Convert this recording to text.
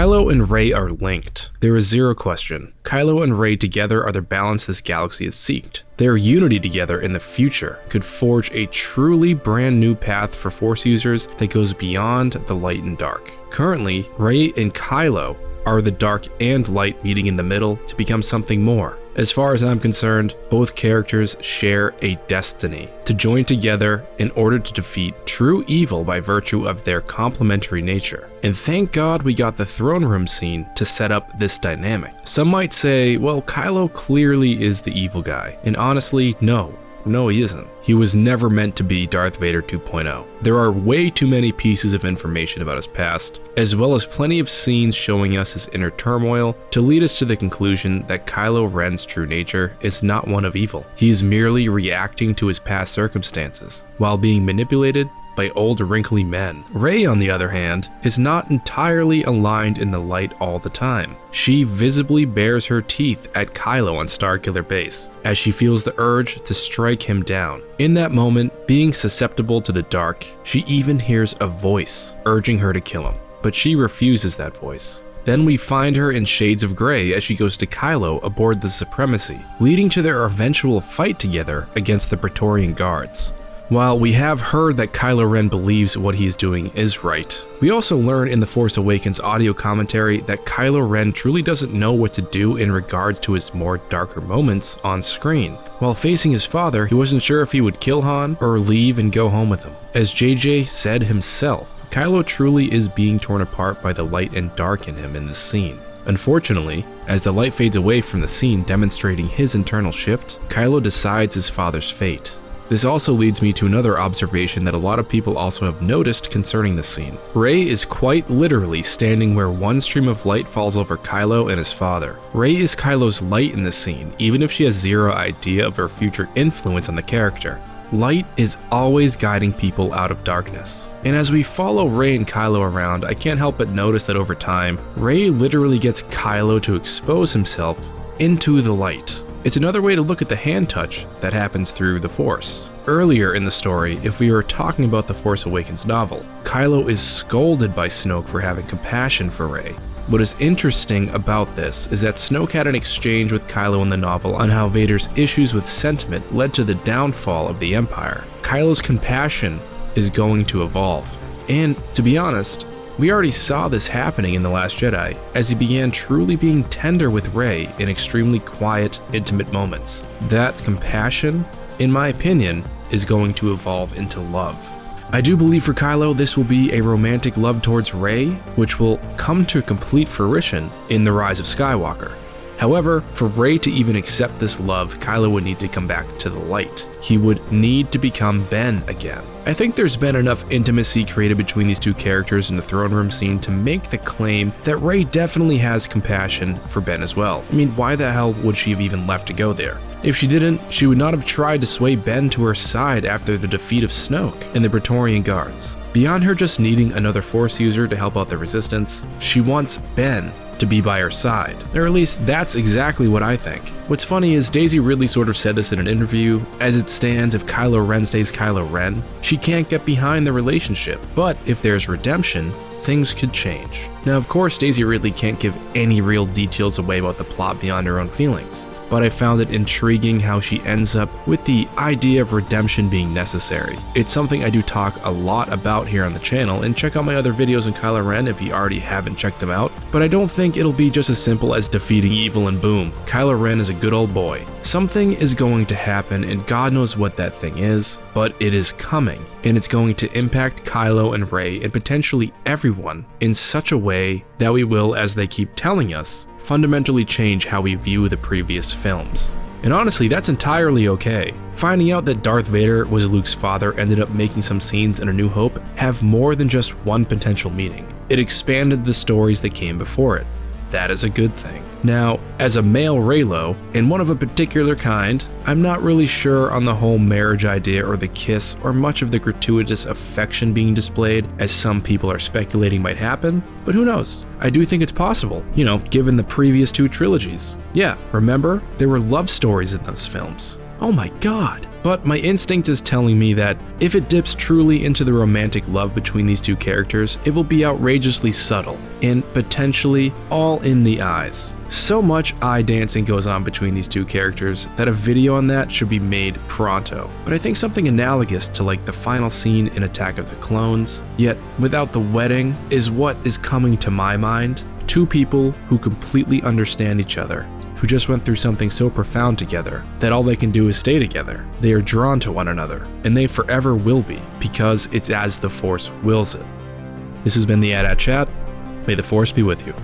Kylo and Rey are linked. There is zero question. Kylo and Rey together are the balance this galaxy has seeked. Their unity together in the future could forge a truly brand new path for Force users that goes beyond the light and dark. Currently, Rey and Kylo are the dark and light meeting in the middle to become something more. As far as I'm concerned, both characters share a destiny to join together in order to defeat true evil by virtue of their complementary nature. And thank God we got the throne room scene to set up this dynamic. Some might say, well, Kylo clearly is the evil guy. And honestly, no, he isn't. He was never meant to be Darth Vader 2.0. There are way too many pieces of information about his past, as well as plenty of scenes showing us his inner turmoil to lead us to the conclusion that Kylo Ren's true nature is not one of evil. He is merely reacting to his past circumstances, while being manipulated by old wrinkly men. Rey, on the other hand, is not entirely aligned in the light all the time. She visibly bares her teeth at Kylo on Starkiller Base, as she feels the urge to strike him down. In that moment, being susceptible to the dark, she even hears a voice urging her to kill him, but she refuses that voice. Then we find her in shades of gray as she goes to Kylo aboard the Supremacy, leading to their eventual fight together against the Praetorian Guards. While we have heard that Kylo Ren believes what he is doing is right, we also learn in The Force Awakens audio commentary that Kylo Ren truly doesn't know what to do in regards to his more darker moments on screen. While facing his father, he wasn't sure if he would kill Han or leave and go home with him. As JJ said himself, Kylo truly is being torn apart by the light and dark in him in this scene. Unfortunately, as the light fades away from the scene demonstrating his internal shift, Kylo decides his father's fate. This also leads me to another observation that a lot of people also have noticed concerning this scene. Rey is quite literally standing where one stream of light falls over Kylo and his father. Rey is Kylo's light in this scene, even if she has zero idea of her future influence on the character. Light is always guiding people out of darkness. And as we follow Rey and Kylo around, I can't help but notice that over time, Rey literally gets Kylo to expose himself into the light. It's another way to look at the hand touch that happens through the Force. Earlier in the story, if we were talking about the Force Awakens novel, Kylo is scolded by Snoke for having compassion for Rey. What is interesting about this is that Snoke had an exchange with Kylo in the novel on how Vader's issues with sentiment led to the downfall of the Empire. Kylo's compassion is going to evolve. And to be honest, we already saw this happening in The Last Jedi, as he began truly being tender with Rey in extremely quiet, intimate moments. That compassion, in my opinion, is going to evolve into love. I do believe for Kylo this will be a romantic love towards Rey, which will come to complete fruition in The Rise of Skywalker. However, for Rey to even accept this love, Kylo would need to come back to the light. He would need to become Ben again. I think there's been enough intimacy created between these two characters in the throne room scene to make the claim that Rey definitely has compassion for Ben as well. I mean, why the hell would she have even left to go there? If she didn't, she would not have tried to sway Ben to her side after the defeat of Snoke and the Praetorian Guards. Beyond her just needing another Force user to help out the Resistance, she wants Ben to be by her side. Or at least that's exactly what I think. What's funny is Daisy Ridley sort of said this in an interview. As it stands, if Kylo Ren stays Kylo Ren, she can't get behind the relationship. But if there's redemption, things could change. Now, of course, Daisy Ridley can't give any real details away about the plot beyond her own feelings, but I found it intriguing how she ends up with the idea of redemption being necessary. It's something I do talk a lot about here on the channel, and check out my other videos on Kylo Ren if you already haven't checked them out, but I don't think it'll be just as simple as defeating evil and boom, Kylo Ren is a good old boy. Something is going to happen, and God knows what that thing is, but it is coming, and it's going to impact Kylo and Rey and potentially everyone in such a way that we will, as they keep telling us, fundamentally change how we view the previous films. And honestly, that's entirely okay. Finding out that Darth Vader was Luke's father ended up making some scenes in A New Hope have more than just one potential meaning. It expanded the stories that came before it. That is a good thing. Now, as a male Reylo, and one of a particular kind, I'm not really sure on the whole marriage idea or the kiss or much of the gratuitous affection being displayed as some people are speculating might happen, but who knows? I do think it's possible, given the previous two trilogies. Yeah, remember? There were love stories in those films. oh my god. But my instinct is telling me that if it dips truly into the romantic love between these two characters, it will be outrageously subtle and potentially all in the eyes. So much eye dancing goes on between these two characters that a video on that should be made pronto. But I think something analogous to like the final scene in Attack of the Clones, yet without the wedding, is what is coming to my mind. Two people who completely understand each other, who just went through something so profound together that all they can do is stay together. They are drawn to one another, and they forever will be, because it's as the Force wills it. This has been the AT-AT Chat. May the Force be with you.